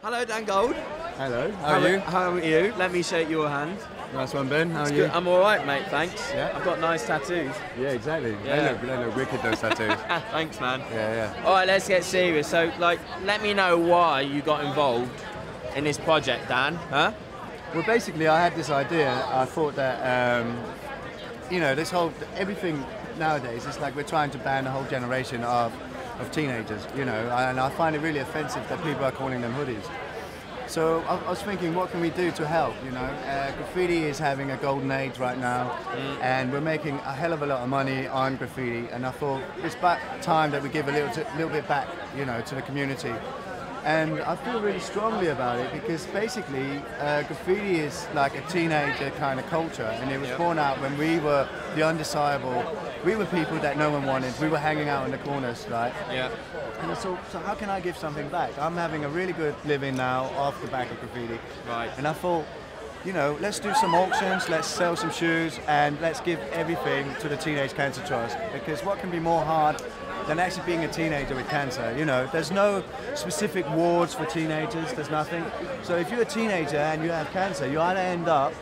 Hello, Dan Gold. Hello, how are you? How are you? Let me shake your hand. Nice one, Ben. How are you? Good. I'm all right, mate. Thanks. Yeah. I've got nice tattoos. Yeah, exactly. Yeah. They look wicked, those tattoos. Thanks, man. Yeah. All right, let's get serious. So, like, let me know why you got involved in this project, Dan. Huh? Well, basically, I had this idea. I thought that, you know, everything nowadays, it's like we're trying to ban a whole generation of teenagers, you know, and I find it really offensive that people are calling them hoodies. So I was thinking, what can we do to help, you know? Graffiti is having a golden age right now, and we're making a hell of a lot of money on graffiti, and I thought it's about time that we give a little bit back, you know, to the community. And I feel really strongly about it because basically graffiti is like a teenager kind of culture, and it was born out when we were the undesirable. We were people that no one wanted. We were hanging out in the corners, right? Yeah. And so how can I give something back? I'm having a really good living now off the back of graffiti. Right. And I thought, you know, let's do some auctions, let's sell some shoes, and let's give everything to the Teenage Cancer Trust. Because what can be more hard than actually being a teenager with cancer? You know, there's no specific wards for teenagers, there's nothing. So if you're a teenager and you have cancer, you either end up,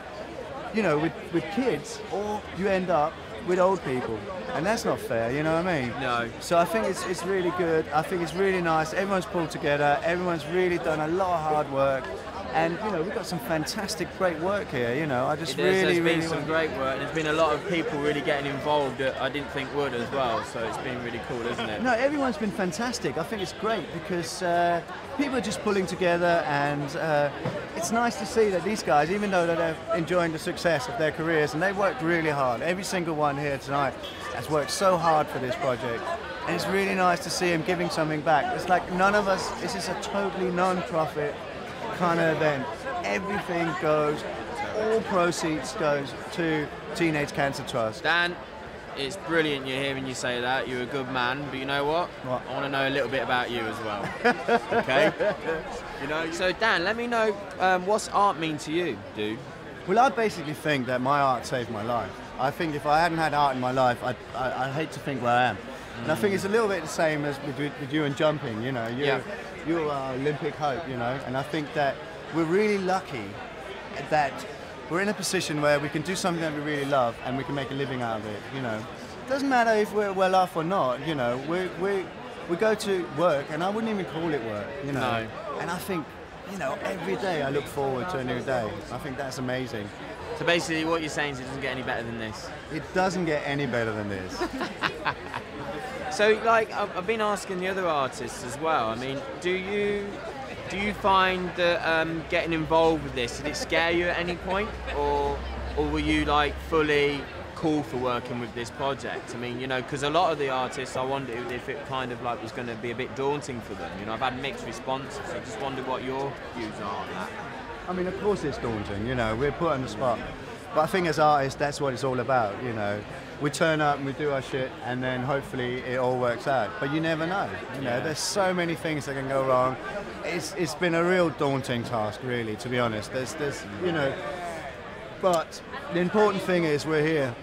you know, with kids, or you end up with old people. And that's not fair, you know what I mean? No. So I think it's really good. I think it's really nice. Everyone's pulled together. Everyone's really done a lot of hard work. And, you know, we've got some fantastic, great work here, you know. There's been some great work. There's been a lot of people really getting involved that I didn't think would as well. So it's been really cool, isn't it? No, everyone's been fantastic. I think it's great because people are just pulling together, and it's nice to see that these guys, even though they're enjoying the success of their careers, and they worked really hard. Every single one here tonight has worked so hard for this project. And it's really nice to see them giving something back. It's like none of us, this is a totally non-profit kind of event. Everything goes, all proceeds goes to Teenage Cancer Trust. Dan, it's brilliant you're hearing you say that. You're a good man, but you know what? What? I want to know a little bit about you as well. Okay? You know. So Dan, let me know what's art mean to you, dude? Well, I basically think that my art saved my life. I think if I hadn't had art in my life, I'd hate to think where I am. And I think it's a little bit the same as with you and jumping, you know. You're our Olympic hope, you know. And I think that we're really lucky that we're in a position where we can do something that we really love and we can make a living out of it, you know. It doesn't matter if we're well off or not, you know. We go to work, and I wouldn't even call it work, you know. No. And I think, you know, every day I look forward to a new day. I think that's amazing. So basically what you're saying is it doesn't get any better than this? It doesn't get any better than this. So, like, I've been asking the other artists as well. I mean, do you find that getting involved with this, did it scare you at any point, or were you like fully cool for working with this project? I mean, you know, because a lot of the artists, I wondered if it kind of like was going to be a bit daunting for them. You know, I've had mixed responses. I just wondered what your views are on that. I mean, of course it's daunting. You know, we're put on the spot. But I think as artists, that's what it's all about, you know. We turn up and we do our shit, and then hopefully it all works out. But you never know. You know, there's so many things that can go wrong. It's been a real daunting task, really, to be honest. There's you know, but the important thing is we're here,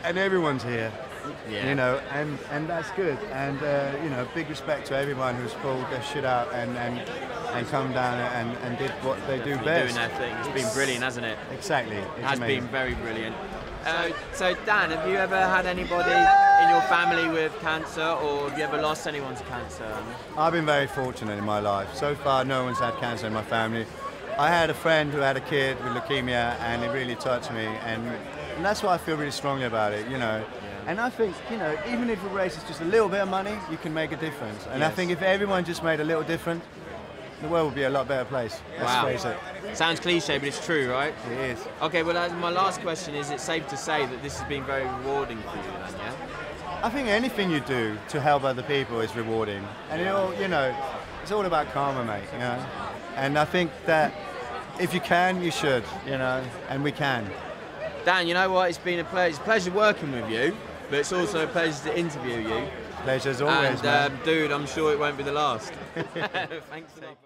and everyone's here. Yeah. You know, and that's good. And you know, big respect to everyone who's pulled their shit out and come down and did what they do best. Doing their thing. It's been brilliant, hasn't it? Exactly. It has amazing. been very brilliant. So Dan, have you ever had anybody in your family with cancer, or have you ever lost anyone to cancer? I've been very fortunate in my life. So far, no one's had cancer in my family. I had a friend who had a kid with leukemia, and it really touched me, and that's why I feel really strongly about it, you know. And I think, you know, even if it raises just a little bit of money, you can make a difference. And I think if everyone just made a little difference, the world would be a lot better place. Let's face it. Sounds cliche, but it's true, right? It is. Okay, well, my last question is, it's safe to say that this has been very rewarding for you then, yeah? I think anything you do to help other people is rewarding. And it all, you know, it's all about karma, mate, you know? And I think that if you can, you should, you know, and we can. Dan, you know what? It's been a pleasure. It's a pleasure working with you, but it's also a pleasure to interview you. Pleasure's always, and, man. Dude, I'm sure it won't be the last. Thanks a lot.